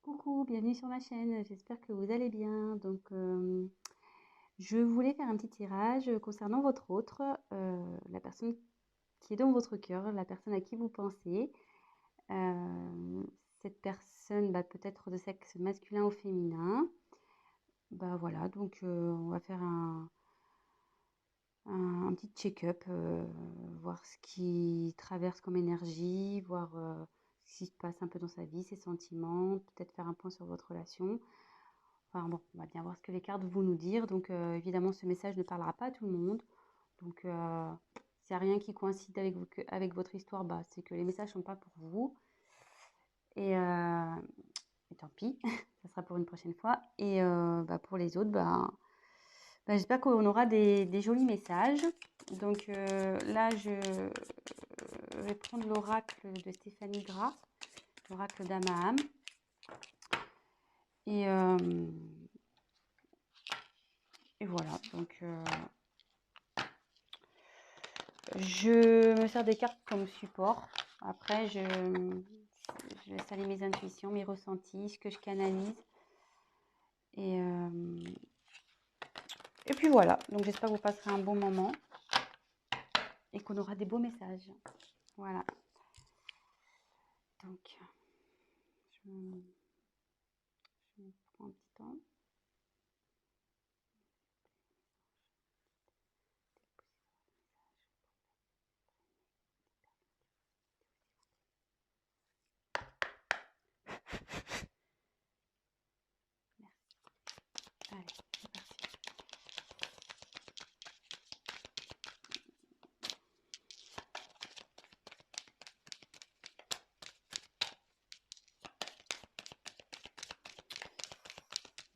Coucou, bienvenue sur ma chaîne, j'espère que vous allez bien. Je voulais faire un petit tirage concernant votre autre, la personne qui est dans votre cœur, la personne à qui vous pensez. Euh, Cette personne, peut-être de sexe masculin ou féminin. Voilà, on va faire un petit check-up, voir ce qui traverse comme énergie, voir ce qui se passe un peu dans sa vie, ses sentiments, peut-être faire un point sur votre relation. Enfin bon, on va bien voir ce que les cartes vont nous dire. Évidemment, ce message ne parlera pas à tout le monde. Donc, s'il n'y a rien qui coïncide avec votre histoire, c'est que les messages ne sont pas pour vous. Et, euh, et tant pis, ça sera pour une prochaine fois. Pour les autres, j'espère qu'on aura des jolis messages. Là, je vais prendre l'oracle de Stéphanie Gras, l'oracle d'Amaham. Et, euh, et voilà, je me sers des cartes comme support. Après, je laisse aller mes intuitions, mes ressentis, ce que je canalise. Et, euh, et puis voilà, donc j'espère que vous passerez un bon moment et qu'on aura des beaux messages. Voilà. Donc, je prends un petit temps. Merci. Allez, c'est parti.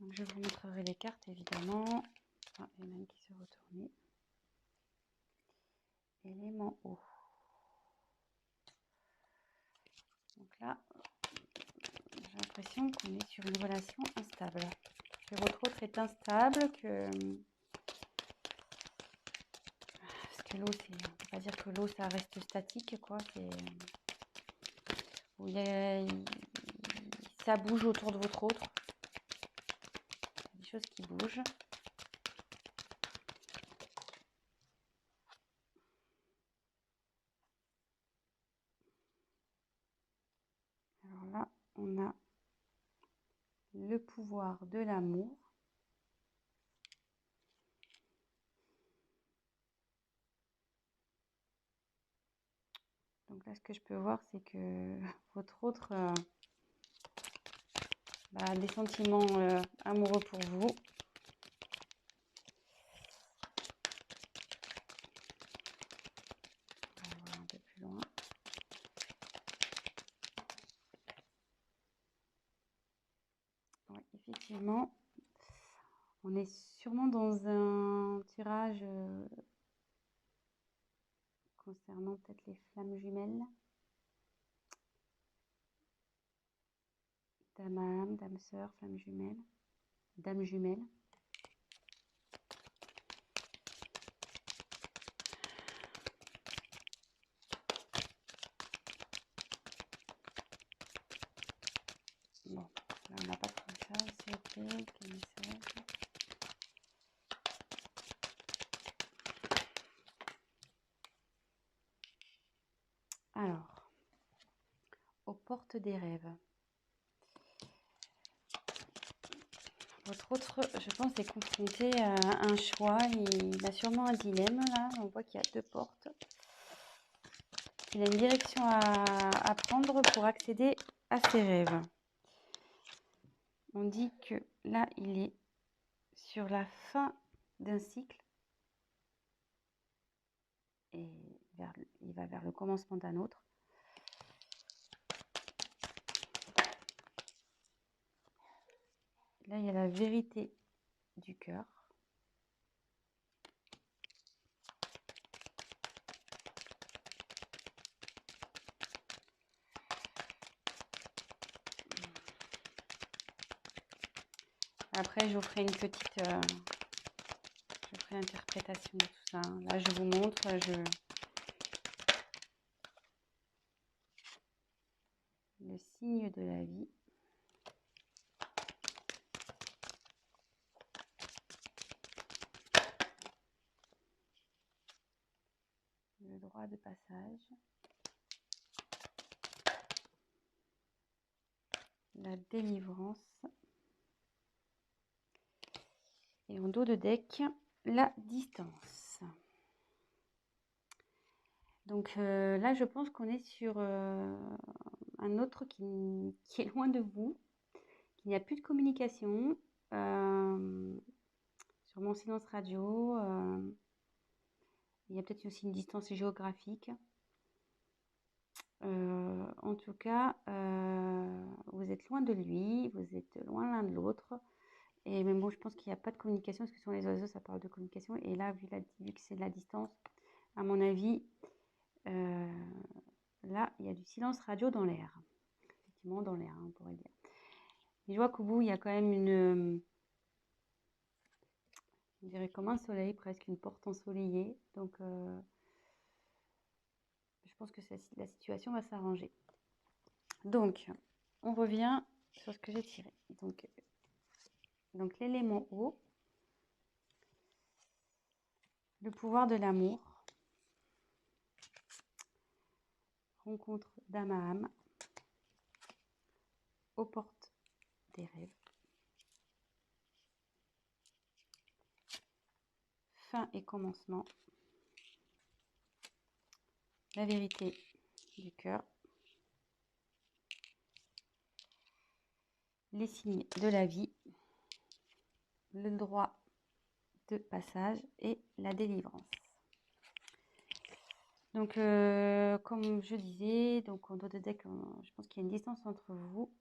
Donc, je vous montrerai les cartes, évidemment. Ah, il y en a une qui s'est retournée. Élément eau. Donc là, j'ai l'impression qu'on est sur une relation instable. Que votre autre est instable, parce que l'eau, on ne peut pas dire que l'eau, ça reste statique, quoi. Ça bouge autour de votre autre. Il y a des choses qui bougent. Alors là, on a le pouvoir de l'amour. Donc là, ce que je peux voir, c'est que votre autre a des sentiments amoureux pour vous. On va voir un peu plus loin. Oui, effectivement, on est sûrement dans un tirage concernant peut-être les flammes jumelles. Dame âme, dame sœur, flamme jumelle, dame jumelle. Bon, là on n'a pas trop ça, c'est ok, quel message. Alors, aux portes des rêves. Votre autre, je pense, est confronté à un choix. Il a sûrement un dilemme là. On voit qu'il y a deux portes. Il a une direction à prendre pour accéder à ses rêves. On dit que là, il est sur la fin d'un cycle et il va vers le commencement d'un autre. Là, il y a la vérité du cœur. Après, je vous ferai une petite interprétation de tout ça. Là, je vous montre, le signe de la vie. 3 de passage. La délivrance. Et en dos de deck, la distance. Donc là, je pense qu'on est sur un autre qui est loin de vous, qu'il n'y a plus de communication. Sur mon silence radio, il y a peut-être aussi une distance géographique. En tout cas, vous êtes loin de lui, vous êtes loin l'un de l'autre. Et même bon, je pense qu'il n'y a pas de communication, parce que sur les oiseaux, ça parle de communication. Et là, vu que c'est de la distance, à mon avis, là, il y a du silence radio dans l'air. Effectivement, dans l'air, on pourrait dire. Mais je vois qu'au bout, il y a quand même on dirait comme un soleil, presque une porte ensoleillée. Donc, je pense que la situation va s'arranger. Donc, on revient sur ce que j'ai tiré. Donc l'élément eau, le pouvoir de l'amour, rencontre d'âme à âme, aux portes des rêves, fin et commencement, la vérité du cœur, les signes de la vie, le droit de passage et la délivrance. Donc, comme je disais, donc en dos de deck, je pense qu'il y a une distance entre vous.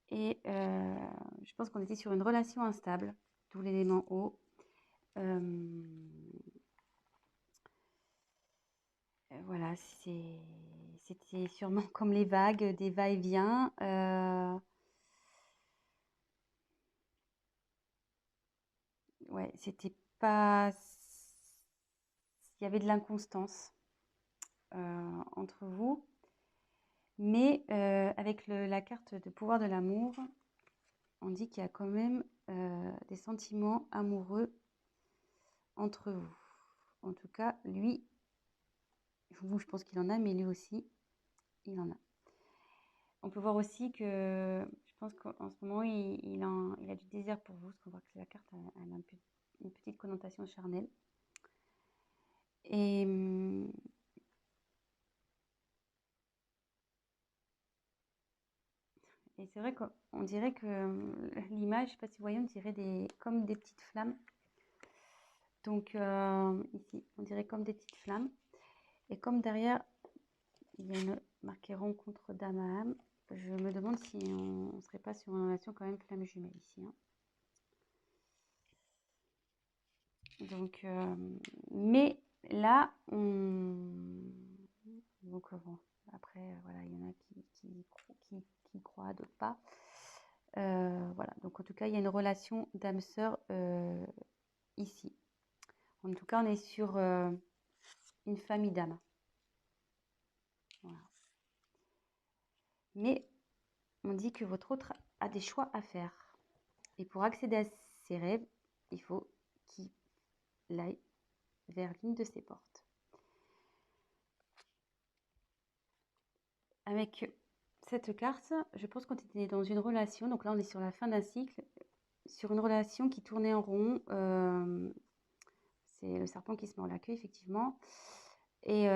Et je pense qu'on était sur une relation instable, d'où l'élément eau. Voilà, c'était sûrement comme les vagues, des va-et-vient. Ouais, c'était pas. Il y avait de l'inconstance entre vous. Mais avec la carte de pouvoir de l'amour, on dit qu'il y a quand même des sentiments amoureux entre vous. En tout cas, lui, vous, je pense qu'il en a, mais lui aussi, il en a. On peut voir aussi que je pense qu'en ce moment, il a du désir pour vous, parce qu'on voit que la carte elle a une petite connotation charnelle. Et c'est vrai qu'on dirait que l'image, je ne sais pas si vous voyez, on dirait comme des petites flammes. Donc ici, on dirait comme des petites flammes. Et comme derrière, il y a une marquée rencontre d'âme à âme, je me demande si on ne serait pas sur une relation quand même flamme jumelle ici. Hein. Donc, mais là, donc bon, après, voilà, il y en a qui croient, d'autres pas. Voilà, donc en tout cas, il y a une relation d'âme-sœur ici. En tout cas, on est sur une famille d'âmes. Voilà. Mais on dit que votre autre a des choix à faire. Et pour accéder à ses rêves, il faut qu'il aille vers l'une de ses portes. Avec cette carte, je pense qu'on était dans une relation, donc là on est sur la fin d'un cycle, sur une relation qui tournait en rond. C'est le serpent qui se mord la queue, effectivement. Et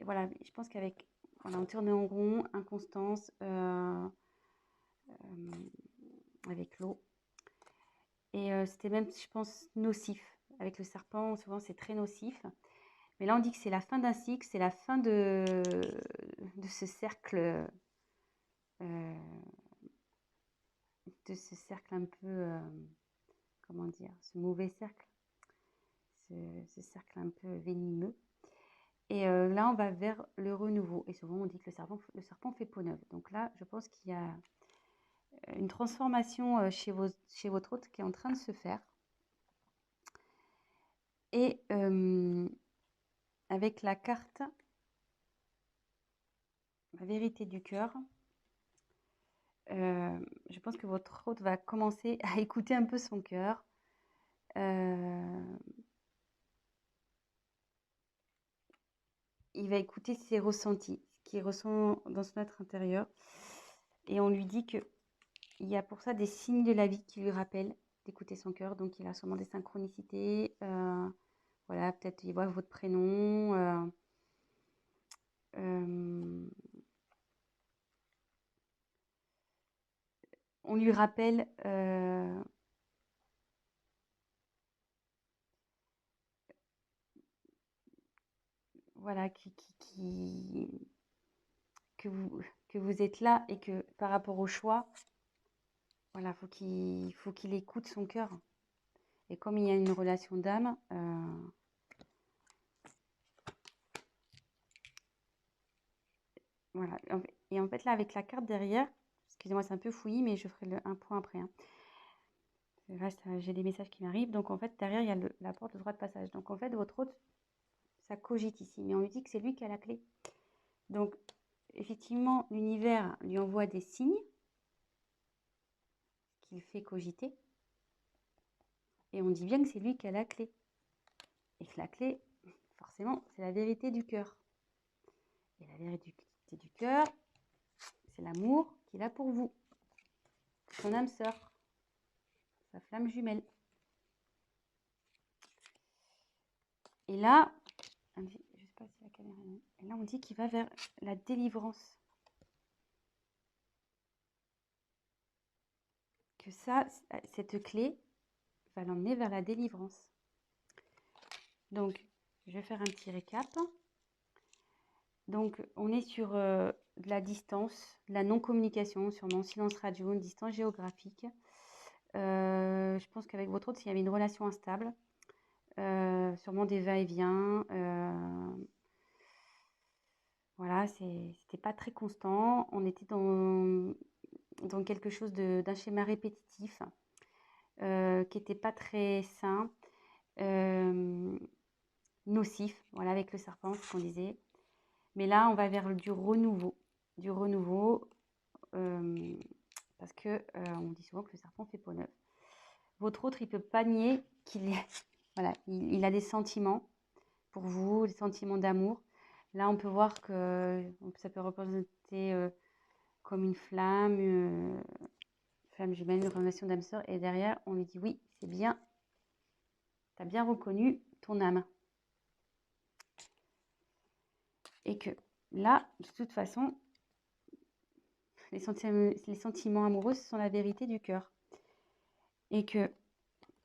voilà, je pense qu'avec, voilà, on tournait en rond, inconstance, avec l'eau. Et c'était même, je pense, nocif. Avec le serpent, souvent c'est très nocif. Mais là, on dit que c'est la fin d'un cycle, c'est la fin de ce cercle, de ce cercle un peu, comment dire, ce mauvais cercle, ce cercle un peu venimeux. Et là, on va vers le renouveau. Et souvent, on dit que le serpent fait peau neuve. Donc là, je pense qu'il y a une transformation chez votre hôte qui est en train de se faire. Et avec la carte, la vérité du cœur, je pense que votre hôte va commencer à écouter un peu son cœur. il va écouter ses ressentis, ce qu'il ressent dans son être intérieur. Et on lui dit qu'il y a pour ça des signes de la vie qui lui rappellent d'écouter son cœur. Donc, il a sûrement des synchronicités. Voilà, peut-être il voit votre prénom. On lui rappelle voilà, que vous êtes là et que par rapport au choix, voilà, faut qu'il écoute son cœur. Et comme il y a une relation d'âme, voilà. Et en fait, là, avec la carte derrière, excusez-moi, c'est un peu fouillis, mais je ferai un point après. Hein. Là, j'ai des messages qui m'arrivent. Donc, en fait, derrière, il y a la porte de droit de passage. Donc, en fait, votre hôte, ça cogite ici. Mais on lui dit que c'est lui qui a la clé. Donc, effectivement, l'univers lui envoie des signes qu'il fait cogiter. Et on dit bien que c'est lui qui a la clé. Et que la clé, forcément, c'est la vérité du cœur. Et la vérité du cœur, c'est l'amour qu'il a pour vous. Son âme sœur. Sa flamme jumelle. Et là, je ne sais pas si la caméra est là. Et là, on dit qu'il va vers la délivrance. Que ça, cette clé va l'emmener vers la délivrance. Donc, je vais faire un petit récap. Donc, on est sur de la distance, de la non-communication, sûrement silence radio, une distance géographique. Je pense qu'avec votre autre, s'il y avait une relation instable, sûrement des va-et-vient. Voilà, c'était pas très constant. On était dans quelque chose d'un schéma répétitif qui n'était pas très sain, nocif, voilà, avec le serpent, ce qu'on disait. Mais là, on va vers du renouveau, parce que on dit souvent que le serpent fait peau neuve. Votre autre, il ne peut pas nier qu'il voilà, il a des sentiments pour vous, des sentiments d'amour. Là, on peut voir que ça peut représenter comme une flamme jumelle, une relation d'âme sœur. Et derrière, on lui dit oui, c'est bien, tu as bien reconnu ton âme. Et que là, de toute façon, les sentiments amoureux, ce sont la vérité du cœur. Et que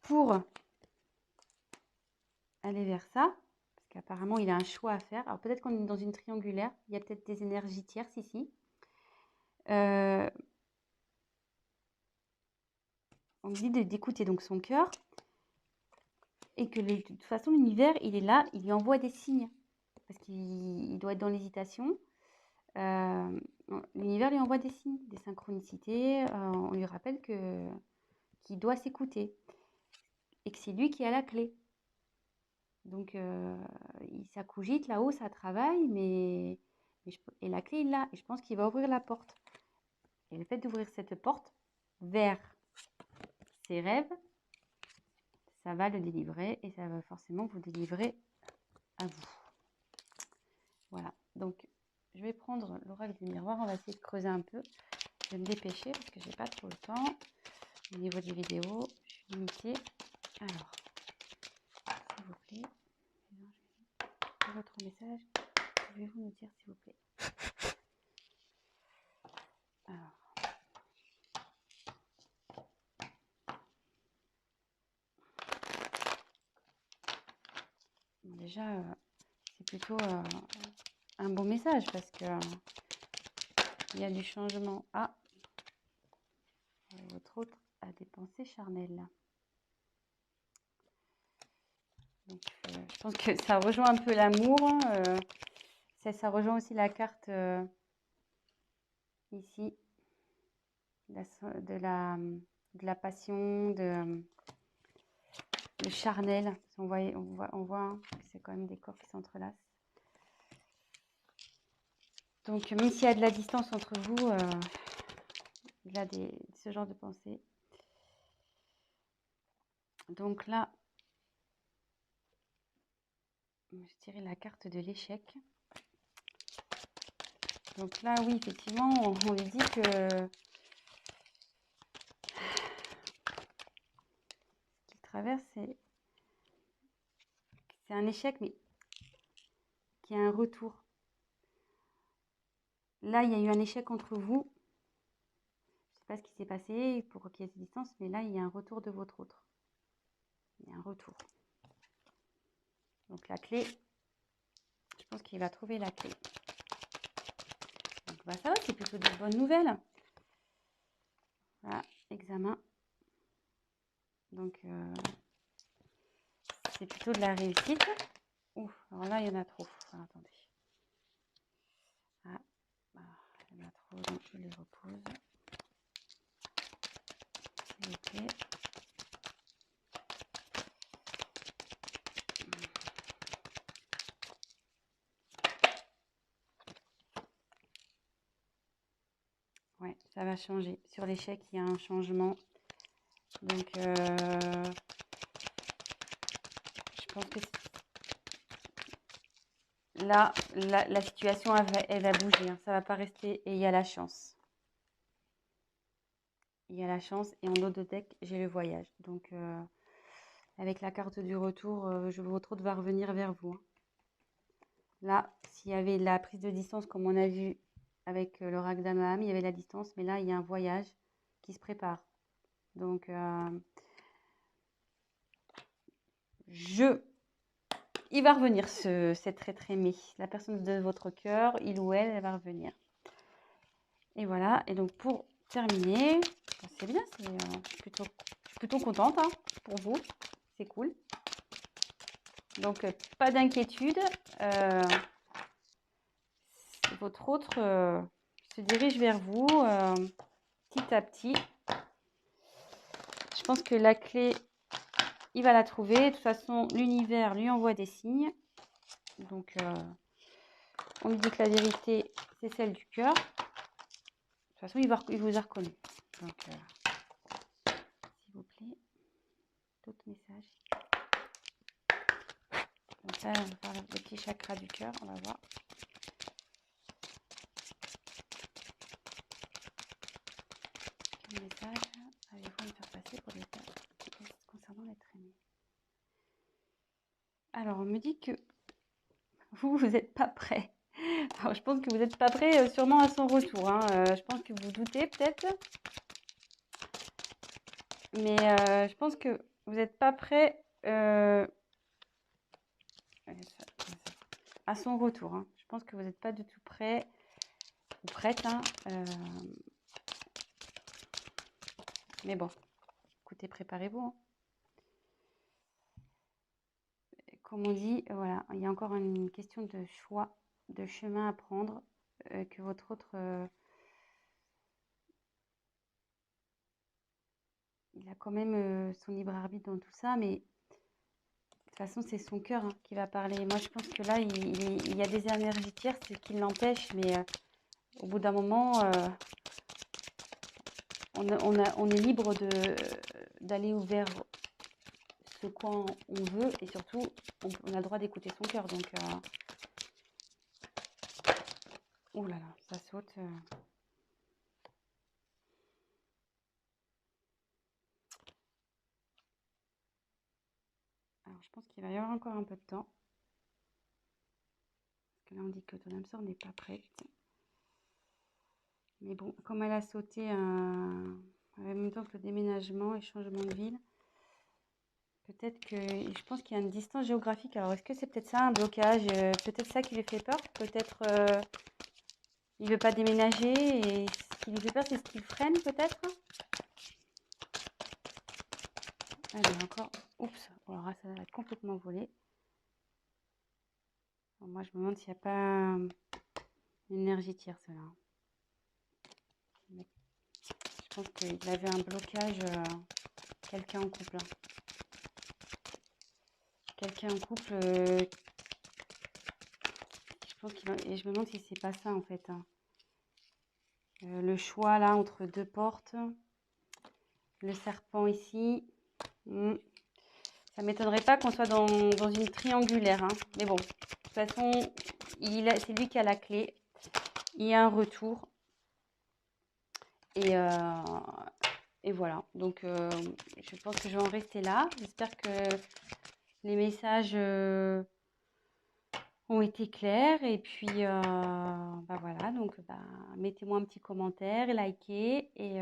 pour aller vers ça, parce qu'apparemment, il a un choix à faire. Alors peut-être qu'on est dans une triangulaire, il y a peut-être des énergies tierces ici. On dit d'écouter donc son cœur et que de toute façon, l'univers, il est là, il lui envoie des signes. Parce qu'il doit être dans l'hésitation. L'univers lui envoie des signes, des synchronicités. On lui rappelle qu'il doit s'écouter et que c'est lui qui a la clé. Donc, ça cogite là-haut, ça travaille, et la clé, il l'a. Et je pense qu'il va ouvrir la porte. Et le fait d'ouvrir cette porte vers ses rêves, ça va le délivrer et ça va forcément vous délivrer à vous. Voilà. Donc, je vais prendre l'oracle du miroir. On va essayer de creuser un peu. Je vais me dépêcher parce que j'ai pas trop le temps. Au niveau des vidéos, je suis limitée. Alors, s'il vous plaît, votre message, pouvez-vous nous dire s'il vous plaît? Alors, bon, déjà, c'est plutôt un bon message parce que il y a du changement. Ah, votre autre a des pensées charnelles. Donc, je pense que ça rejoint un peu l'amour. Ça rejoint aussi la carte ici de la passion, le charnel. On voit que c'est quand même des corps qui s'entrelacent. Donc, même s'il y a de la distance entre vous, il y a ce genre de pensée. Donc là, je tirais la carte de l'échec. Donc là, oui, effectivement, on lui dit que ce qu'il traverse, c'est un échec, mais qui a un retour. Là, il y a eu un échec entre vous. Je ne sais pas ce qui s'est passé pour qu'il y ait cette distance, mais là, il y a un retour de votre autre. Il y a un retour. Donc la clé, je pense qu'il va trouver la clé. Donc bah, ça va, c'est plutôt de bonnes nouvelles. Voilà, examen. Donc c'est plutôt de la réussite. Ouf, alors là, il y en a trop. Alors, attendez. Ah, il y en a trop, donc je les repose. Ok. Ouais, ça va changer. Sur l'échec, il y a un changement. Donc, je pense que là, la situation, elle va bouger. Hein. Ça ne va pas rester. Et il y a la chance. Il y a la chance. Et en haut de deck, j'ai le voyage. Donc, avec la carte du retour, votre autre va revenir vers vous. Hein. Là, s'il y avait la prise de distance, comme on a vu avec l'oracle d'Amaham, il y avait la distance. Mais là, il y a un voyage qui se prépare. Donc, il va revenir, cet être aimé. La personne de votre cœur, il ou elle va revenir. Et voilà. Et donc, pour terminer, c'est bien. Je suis plutôt contente hein, pour vous. C'est cool. Donc, pas d'inquiétude. Votre autre se dirige vers vous petit à petit. Je pense que la clé, il va la trouver. De toute façon, l'univers lui envoie des signes. Donc, on lui dit que la vérité, c'est celle du cœur. De toute façon, il vous a reconnu. Donc, s'il vous plaît, d'autres messages. Comme ça, on va faire le petit chakra du cœur. On va voir. Quel message avez-vous à me faire passer pour les personnes concernant l'être aimé? Alors, on me dit que vous n'êtes pas prêt. Alors, je pense que vous n'êtes pas prêt sûrement à son retour. Hein. Je pense que vous doutez peut-être. Mais je pense que vous n'êtes pas prêt à son retour. Hein. Je pense que vous n'êtes pas du tout prêt ou prête. Hein. Mais bon, écoutez, préparez-vous. Hein. Comme on dit, voilà, il y a encore une question de choix, de chemin à prendre, que votre autre... il a quand même son libre arbitre dans tout ça, mais de toute façon, c'est son cœur hein, qui va parler. Moi, je pense que là, il y a des énergies tierces qui l'empêchent, mais au bout d'un moment, on est libre d'aller vers ce quoi on veut, et surtout, on a le droit d'écouter son cœur. Donc, oh là là, ça saute. Alors, je pense qu'il va y avoir encore un peu de temps. Parce que là, on dit que ton âme sœur n'est pas prête. Mais bon, comme elle a sauté en même temps que le déménagement et changement de ville, peut-être que... Je pense qu'il y a une distance géographique. Alors, est-ce que c'est peut-être ça, un blocage? Peut-être ça qui lui fait peur. Peut-être il ne veut pas déménager. Et ce qui lui fait peur, c'est ce qui le freine, peut-être. Allez, encore... Oups, alors là, ça va être complètement volé. Alors, moi, je me demande s'il n'y a pas une énergie tierce, là. Je pense qu'il avait un blocage, quelqu'un en couple. Hein. Quelqu'un en couple, je pense et je me demande si c'est pas ça en fait. Hein. Le choix là entre deux portes, le serpent ici. Ça m'étonnerait pas qu'on soit dans une triangulaire. Hein. Mais bon, de toute façon, c'est lui qui a la clé. il y a un retour. Et, et voilà. Donc, je pense que je vais en rester là. J'espère que les messages ont été clairs. Et puis, bah voilà. Donc, bah, mettez-moi un petit commentaire, likez. Et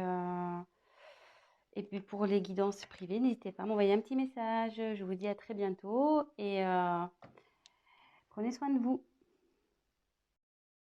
puis, pour les guidances privées, n'hésitez pas à m'envoyer un petit message. Je vous dis à très bientôt. Et prenez soin de vous.